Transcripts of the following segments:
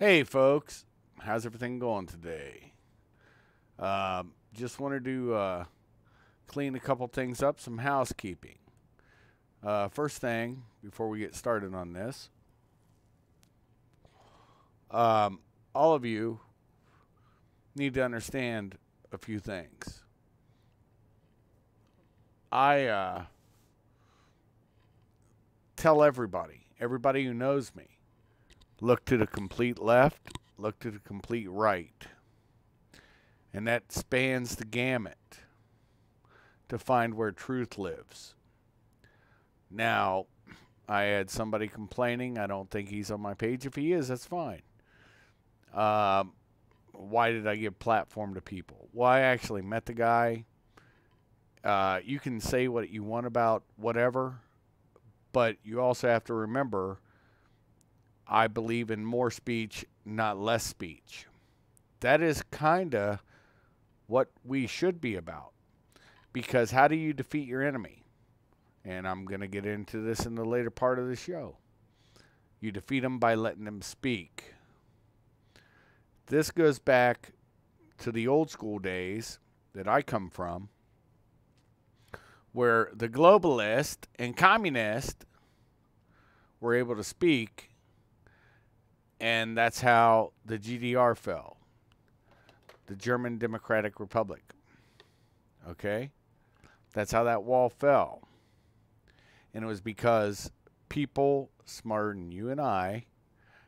Hey folks, how's everything going today? Just wanted to clean a couple things up, some housekeeping. First thing, before we get started on this, all of you need to understand a few things. I tell everybody who knows me, look to the complete left, look to the complete right. And that spans the gamut to find where truth lives. Now, I had somebody complaining. I don't think he's on my page. If he is, that's fine. Why did I give platform to people? Well, I actually met the guy. You can say what you want about whatever, but you also have to remember, I believe in more speech, not less speech. That is kind of what we should be about. Because how do you defeat your enemy? And I'm going to get into this in the later part of the show. You defeat them by letting them speak. This goes back to the old school days that I come from, where the globalist and communist were able to speak, and that's how the GDR fell. The German Democratic Republic. Okay? That's how that wall fell. And it was because people smarter than you and I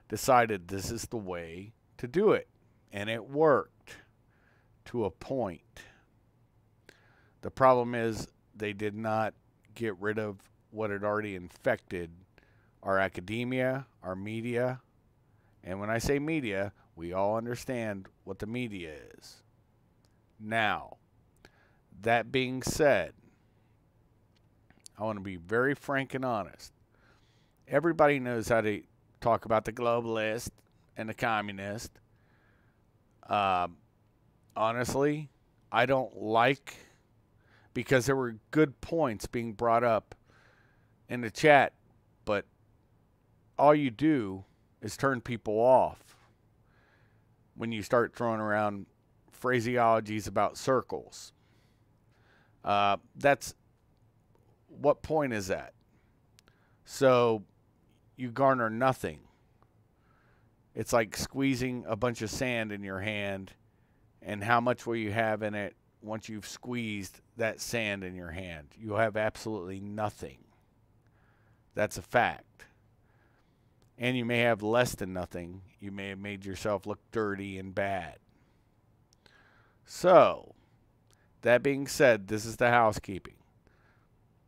decided this is the way to do it. And it worked to a point. The problem is they did not get rid of what had already infected our academia, our media. And when I say media, we all understand what the media is. Now, that being said, I want to be very frank and honest. Everybody knows how to talk about the globalist and the communist. Honestly, I don't like, because there were good points being brought up in the chat, but all you do is turn people off when you start throwing around phraseologies about circles. That's, what point is that? So you garner nothing. It's like squeezing a bunch of sand in your hand, and how much will you have in it once you've squeezed that sand in your hand? You'll have absolutely nothing. That's a fact. And you may have less than nothing. You may have made yourself look dirty and bad. So, that being said, this is the housekeeping.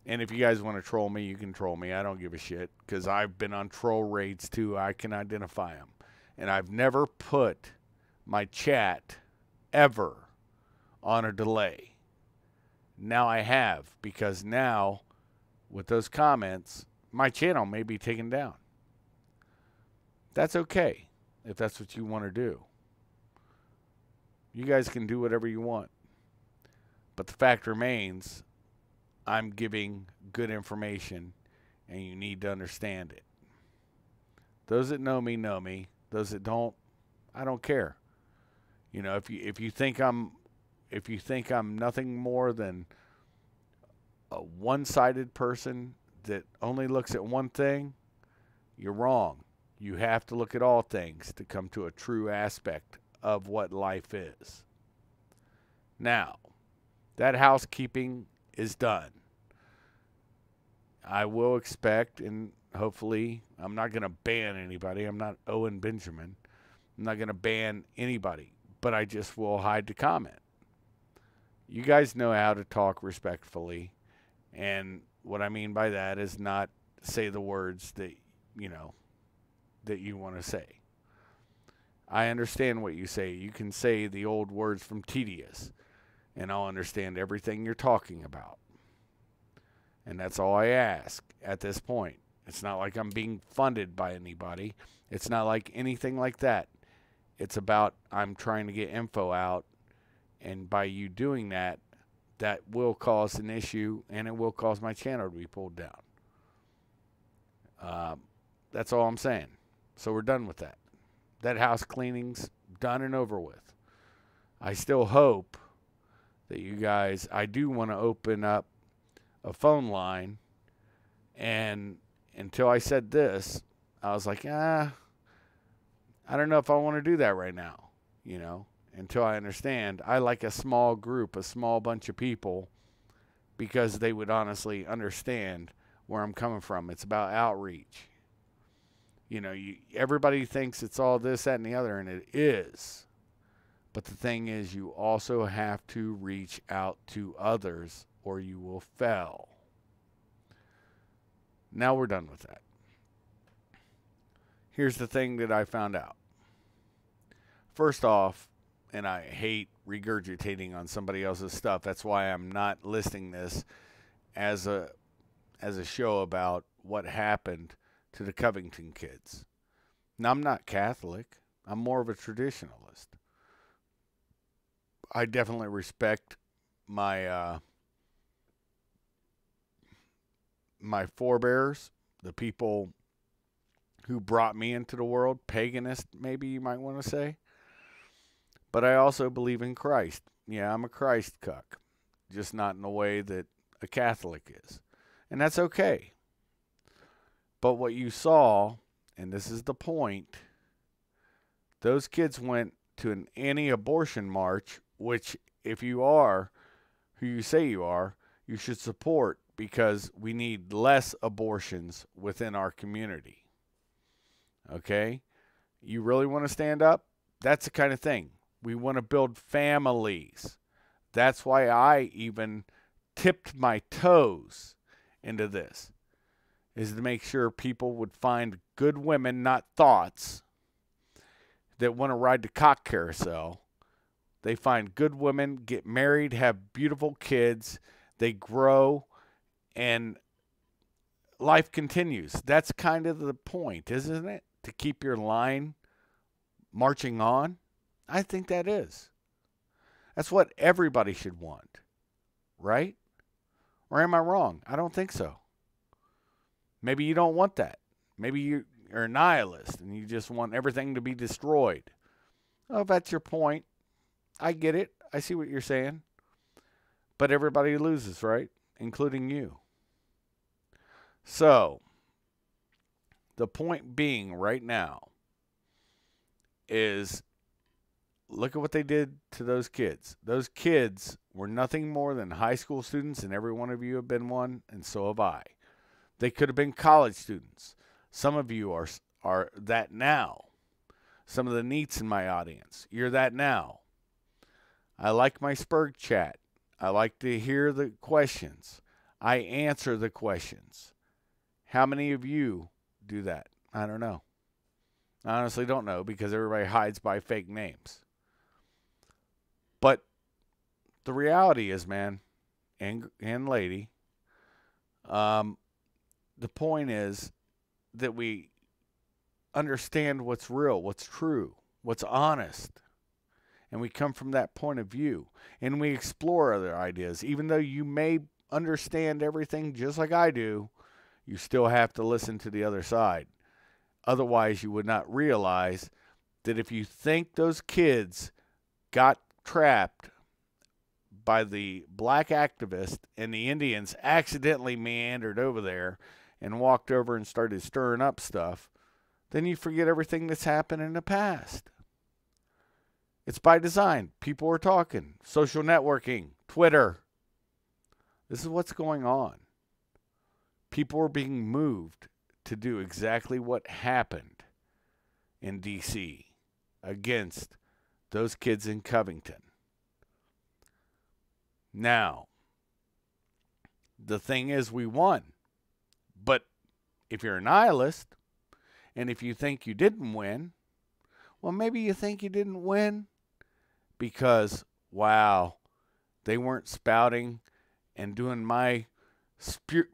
And if you guys want to troll me, you can troll me. I don't give a shit, because I've been on troll raids too. I can identify them. And I've never put my chat ever on a delay. Now I have, because now, with those comments, my channel may be taken down. That's okay, if that's what you want to do. You guys can do whatever you want. But the fact remains, I'm giving good information, and you need to understand it. Those that know me know me. Those that don't, I don't care. You know, if you think I'm nothing more than a one-sided person that only looks at one thing, you're wrong. You have to look at all things to come to a true aspect of what life is. Now, that housekeeping is done. I will expect, and hopefully, I'm not going to ban anybody. I'm not Owen Benjamin. I'm not going to ban anybody, but I just will hide the comment. You guys know how to talk respectfully, and what I mean by that is not say the words that, you know, that you want to say. I understand what you say. You can say the old words from Tedious, and I'll understand everything you're talking about. And that's all I ask at this point. It's not like I'm being funded by anybody. It's not like anything like that. It's about I'm trying to get info out, and by you doing that, that will cause an issue, and it will cause my channel to be pulled down. That's all I'm saying. So we're done with that. That house cleaning's done and over with. I still hope that you guys, I do want to open up a phone line. And until I said this, I was like, I don't know if I want to do that right now, until I understand. I like a small group, a small bunch of people, because they would honestly understand where I'm coming from. It's about outreach. Everybody thinks it's all this, that, and the other, and it is. But the thing is, you also have to reach out to others or you will fail. Now we're done with that. Here's the thing that I found out. First off, and I hate regurgitating on somebody else's stuff. That's why I'm not listing this as a show about what happened to the Covington kids. Now, I'm not Catholic. I'm more of a traditionalist. I definitely respect my my forebears, the people who brought me into the world, paganist, maybe you might want to say. But I also believe in Christ. Yeah, I'm a Christ cuck, just not in the way that a Catholic is. And that's okay. But what you saw, and this is the point, those kids went to an anti-abortion march, which if you are who you say you are, you should support, because we need less abortions within our community. Okay? You really want to stand up? That's the kind of thing. We want to build families. That's why I even tipped my toes into this, is to make sure people would find good women, not thoughts, that want to ride the cock carousel. They find good women, get married, have beautiful kids, they grow, and life continues. That's kind of the point, isn't it? To keep your line marching on. I think that is. That's what everybody should want, right? Or am I wrong? I don't think so. Maybe you don't want that. Maybe you're a nihilist and you just want everything to be destroyed. Oh, if that's your point, I get it. I see what you're saying. But everybody loses, right? Including you. So, the point being right now is, look at what they did to those kids. Those kids were nothing more than high school students, and every one of you have been one, and so have I. They could have been college students. Some of you are that now. Some of the NEETs in my audience, you're that now. I like my Spurg chat. I like to hear the questions. I answer the questions. How many of you do that? I don't know. I honestly don't know, because everybody hides by fake names. But the reality is, man, and lady, the point is that we understand what's real, what's true, what's honest. And we come from that point of view. And we explore other ideas. Even though you may understand everything just like I do, you still have to listen to the other side. Otherwise, you would not realize that if you think those kids got trapped by the black activist and the Indians accidentally meandered over there and walked over and started stirring up stuff, then you forget everything that's happened in the past. It's by design. People are talking. Social networking. Twitter. This is what's going on. People are being moved to do exactly what happened in D.C. against those kids in Covington. Now, the thing is, we won. But if you're a nihilist, and if you think you didn't win, well, maybe you think you didn't win because, wow, they weren't spouting and doing my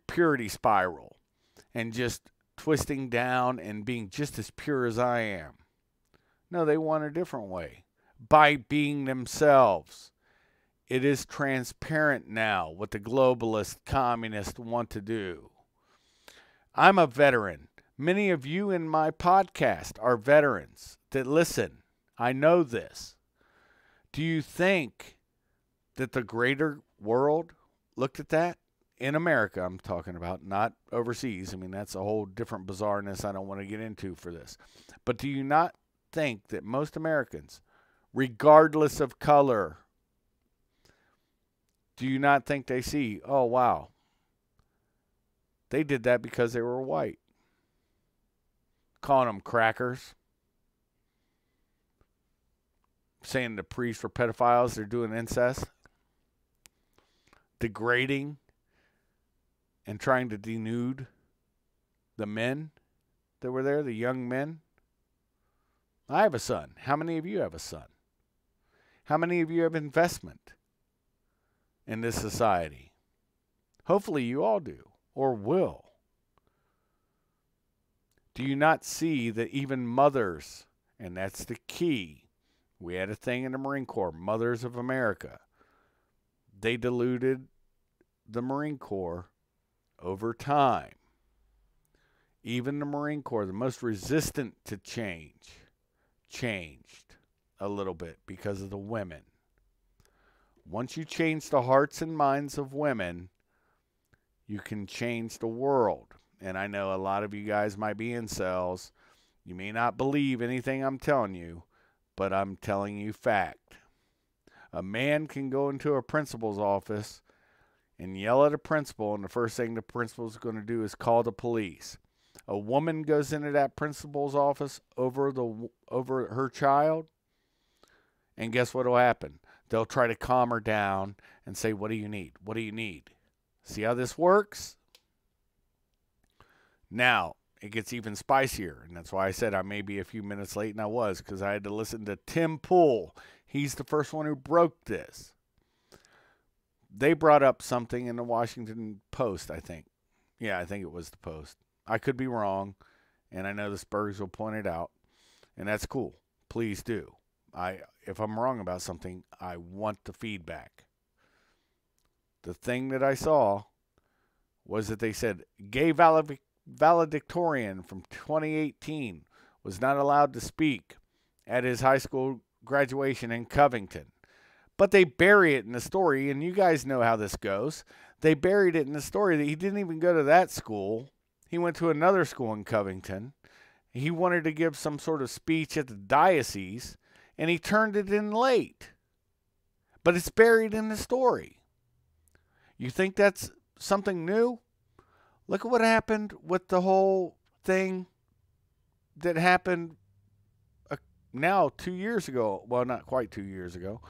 purity spiral and just twisting down and being just as pure as I am. No, they won a different way, by being themselves. It is transparent now what the globalist communists want to do. I'm a veteran. Many of you in my podcast are veterans that listen. I know this. Do you think that the greater world looked at that? In America, I'm talking about, not overseas. I mean, that's a whole different bizarreness I don't want to get into for this. But do you not think that most Americans, regardless of color, do you not think they see, oh, wow, they did that because they were white? Calling them crackers. Saying the priests were pedophiles, they're doing incest. Degrading and trying to denude the men that were there, the young men. I have a son. How many of you have a son? How many of you have investment in this society? Hopefully you all do, or will. Do you not see that even mothers, and that's the key, we had a thing in the Marine Corps, Mothers of America, they deluded the Marine Corps over time. Even the Marine Corps, the most resistant to change, changed a little bit because of the women. Once you change the hearts and minds of women, you can change the world. And I know a lot of you guys might be incels. You may not believe anything I'm telling you, but I'm telling you fact. A man can go into a principal's office and yell at a principal, and the first thing the principal's going to do is call the police. A woman goes into that principal's office over her child, and guess what will happen? They'll try to calm her down and say, what do you need? What do you need? See how this works? Now, it gets even spicier, and that's why I said I may be a few minutes late, and I was, because I had to listen to Tim Pool. He's the first one who broke this. They brought up something in the Washington Post, I think. Yeah, I think it was the Post. I could be wrong, and I know the Spurs will point it out, and that's cool. Please do. If I'm wrong about something, I want the feedback. The thing that I saw was that they said gay valedictorian from 2018 was not allowed to speak at his high school graduation in Covington. But they bury it in the story, and you guys know how this goes. They buried it in the story that he didn't even go to that school. He went to another school in Covington. He wanted to give some sort of speech at the diocese, and he turned it in late. But it's buried in the story. You think that's something new? Look at what happened with the whole thing that happened now 2 years ago. Well, not quite 2 years ago.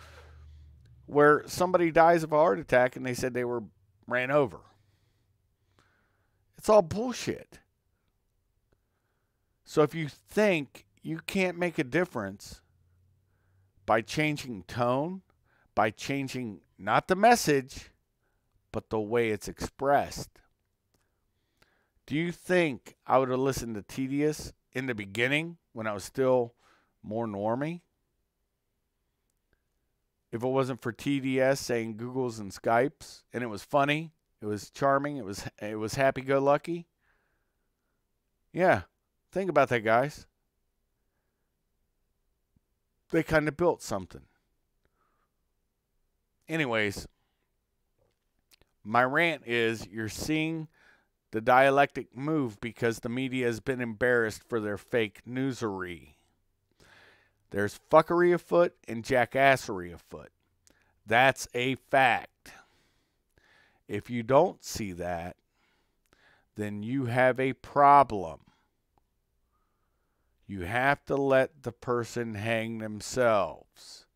Where somebody dies of a heart attack and they said they were ran over. It's all bullshit. So if you think you can't make a difference by changing tone, by changing not the message, but the way it's expressed, do you think I would have listened to Tedious in the beginning when I was still more normie? If it wasn't for TDS saying Googles and Skypes, and it was funny, it was charming, it was happy-go-lucky. Yeah, think about that, guys. They kind of built something. Anyways, my rant is you're seeing the dialectic move because the media has been embarrassed for their fake newsery. There's fuckery afoot and jackassery afoot. That's a fact. If you don't see that, then you have a problem. You have to let the person hang themselves.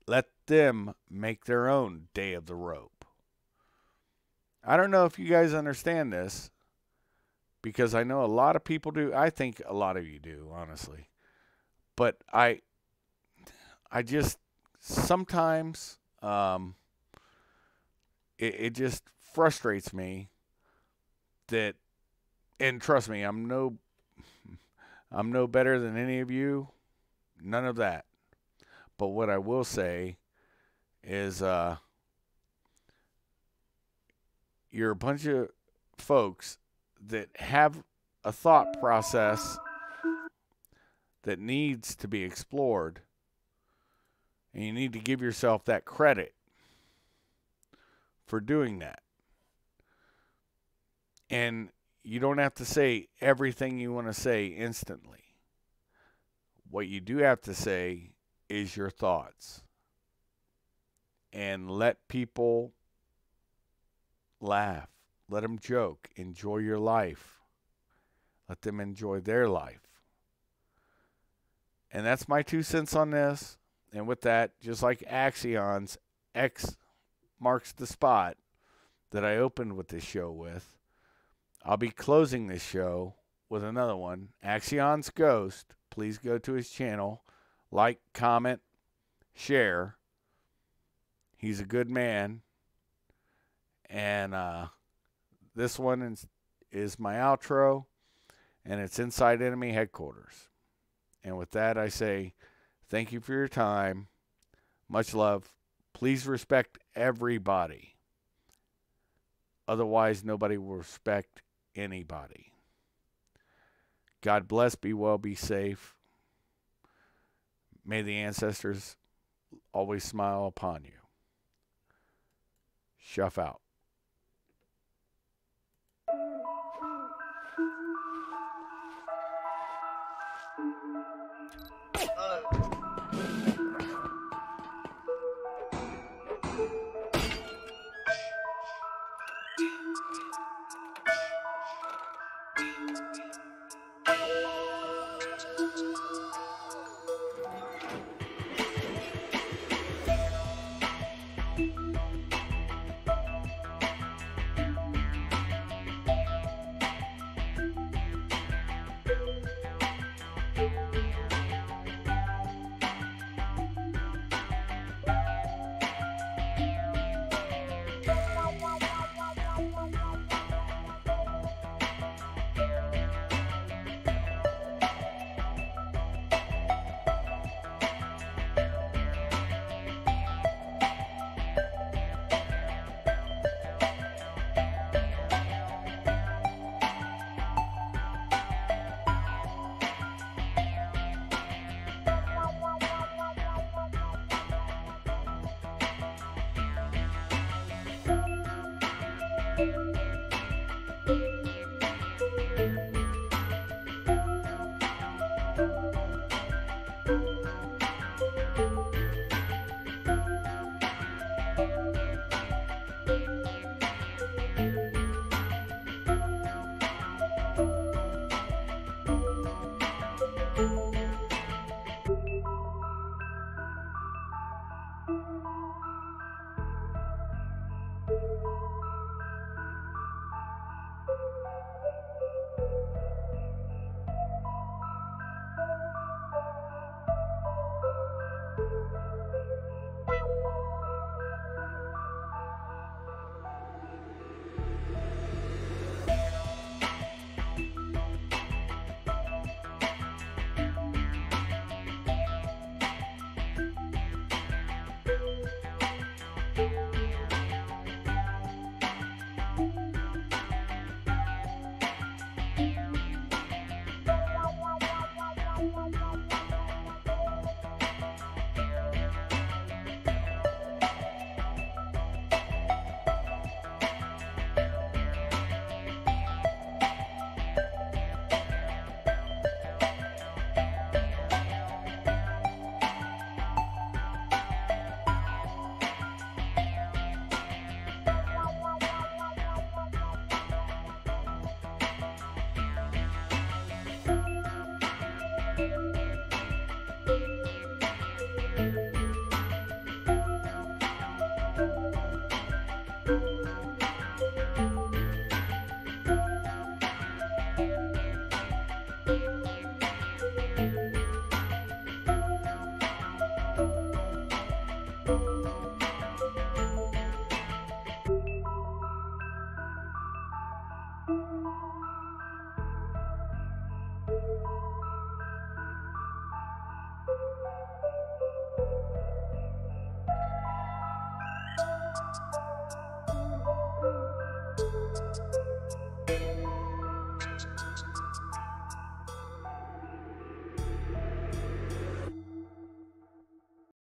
Let them make their own day of the rope. I don't know if you guys understand this, because I know a lot of people do. I think a lot of you do, honestly. But I just sometimes it just frustrates me that, and trust me, I'm no better than any of you, none of that. But what I will say is you're a bunch of folks that have a thought process that needs to be explored, and you need to give yourself that credit for doing that. And you don't have to say everything you want to say instantly. What you do have to say is your thoughts. And let people laugh. Let them joke. Enjoy your life. Let them enjoy their life. And that's my 2 cents on this. And with that, just like Axions, X marks the spot that I opened with this show with, I'll be closing this show with another one. Axion's Ghost. Please go to his channel. Like, comment, share. He's a good man. And this one is my outro. And it's Inside Enemy Headquarters. And with that, I say thank you for your time. Much love. Please respect everybody. Otherwise, nobody will respect anybody. God bless, be well, be safe. May the ancestors always smile upon you. Shuff out.